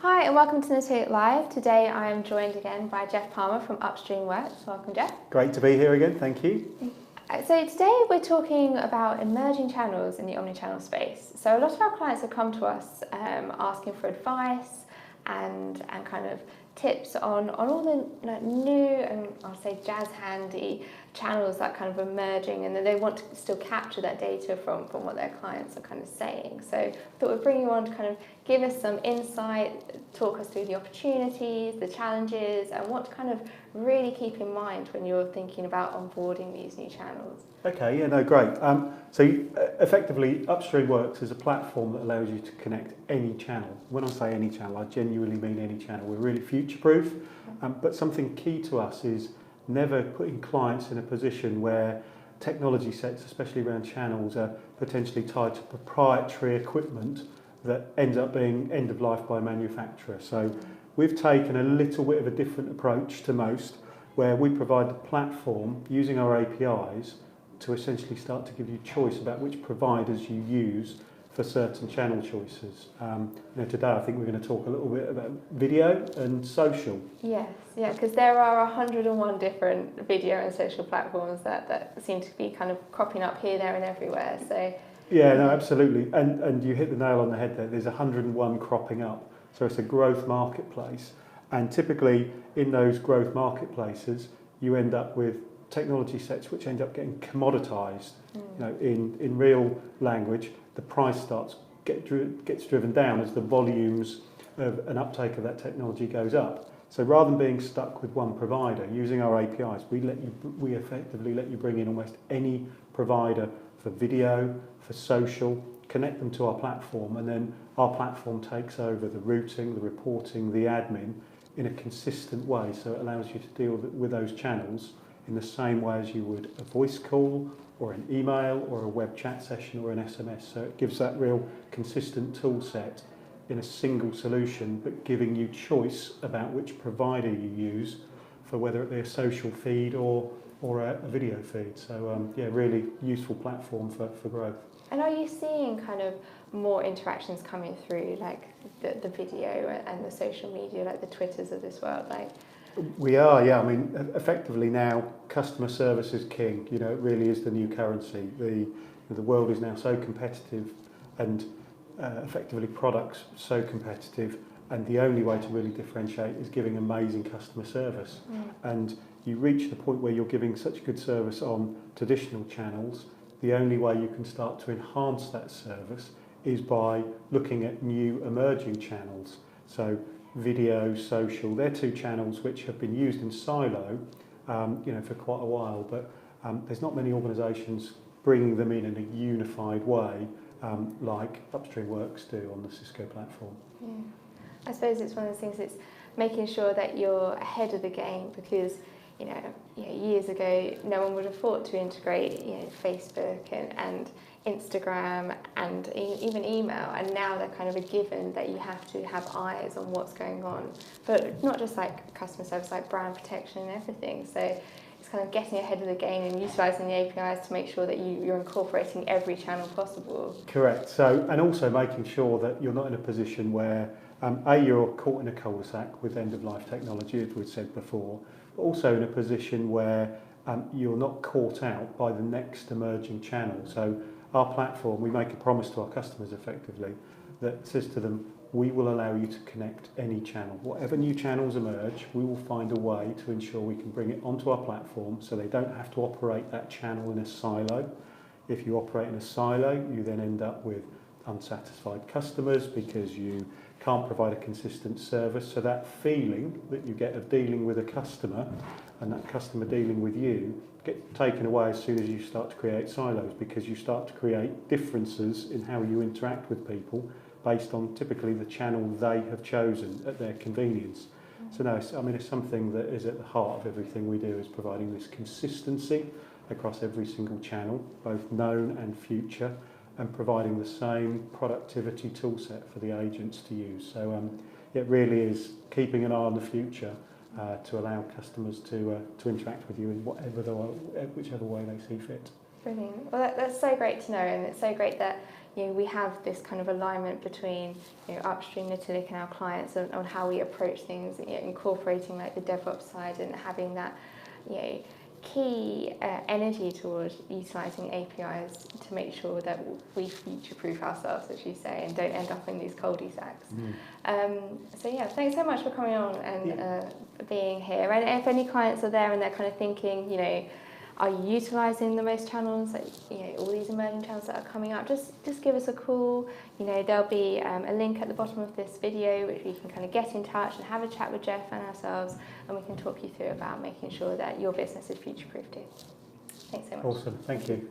Hi and welcome to Natilik Live. Today I am joined again by Jeff Palmer from Upstream Works. Welcome, Jeff. Great to be here again, thank you. So today we're talking about emerging channels in the omni-channel space. So a lot of our clients have come to us asking for advice and kind of tips on all the new and I'll say jazz handy channels that kind of emerging, and then they want to still capture that data from what their clients are kind of saying. So I thought we'd bring you on to kind of give us some insight, talk us through the opportunities, the challenges, and what to kind of really keep in mind when you're thinking about onboarding these new channels. Okay, yeah, no, great. Effectively, Upstream Works is a platform that allows you to connect any channel. When I say any channel, I genuinely mean any channel. We're really future-proof, but something key to us is never putting clients in a position where technology sets, especially around channels, are potentially tied to proprietary equipment that ends up being end of life by a manufacturer. So we've taken a little bit of a different approach to most, where we provide the platform using our APIs to essentially start to give you choice about which providers you use for certain channel choices. Today I think we're going to talk a little bit about video and social. Yes, yeah, because there are 101 different video and social platforms that seem to be kind of cropping up here, there and everywhere. So yeah, no, absolutely. And you hit the nail on the head there. There's 101 cropping up. So it's a growth marketplace. And typically in those growth marketplaces, you end up with technology sets which end up getting commoditized. In real language, the price gets driven down as the volumes of an uptake of that technology goes up. So rather than being stuck with one provider, using our APIs, we effectively let you bring in almost any provider for video, for social, connect them to our platform, and then our platform takes over the routing, the reporting, the admin in a consistent way. So it allows you to deal with those channels in the same way as you would a voice call or an email or a web chat session or an SMS. So it gives that real consistent tool set in a single solution, but giving you choice about which provider you use for whether it be a social feed or a video feed. So really useful platform for growth. And are you seeing kind of more interactions coming through, like the video and the social media, like the Twitters of this world? We are, yeah. I mean, effectively now, customer service is king. It really is the new currency. The world is now so competitive, and effectively products so competitive, and the only way to really differentiate is giving amazing customer service. And you reach the point where you're giving such good service on traditional channels, the only way you can start to enhance that service is by looking at new emerging channels. So video, social, they're two channels which have been used in silo for quite a while, but there's not many organisations bringing them in a unified way like Upstream Works do on the Cisco platform. Yeah. I suppose it's one of those things, it's making sure that you're ahead of the game, because years ago no one would have thought to integrate Facebook and Instagram and even email, and now they're kind of a given that you have to have eyes on what's going on, but not just like customer service, like brand protection and everything. So it's kind of getting ahead of the game and utilising the APIs to make sure that you're incorporating every channel possible. Correct. So, and also making sure that you're not in a position where you're caught in a cul-de-sac with end-of-life technology, as we've said before, but also in a position where you're not caught out by the next emerging channel. So our platform, we make a promise to our customers effectively that says to them, we will allow you to connect any channel. Whatever new channels emerge, we will find a way to ensure we can bring it onto our platform so they don't have to operate that channel in a silo. If you operate in a silo, you then end up with unsatisfied customers because you can't provide a consistent service. So that feeling that you get of dealing with a customer and that customer dealing with you get taken away as soon as you start to create silos, because you start to create differences in how you interact with people based on typically the channel they have chosen at their convenience. So no, it's something that is at the heart of everything we do, is providing this consistency across every single channel, both known and future, and providing the same productivity tool set for the agents to use. So it really is keeping an eye on the future to allow customers to interact with you in whichever way they see fit. Brilliant. Well, that's so great to know, and it's so great that we have this kind of alignment between Upstream, Natilik and our clients on how we approach things, incorporating like the DevOps side and having that key energy towards utilising APIs to make sure that we future-proof ourselves, as you say, and don't end up in these cul-de-sacs. So yeah, thanks so much for coming on and being here. And if any clients are there and they're kind of thinking, are you utilising the most channels, like, all these emerging channels that are coming up, just give us a call. There'll be a link at the bottom of this video which you can kind of get in touch and have a chat with Jeff and ourselves, and we can talk you through about making sure that your business is future-proof too. Thanks so much. Awesome, thank you.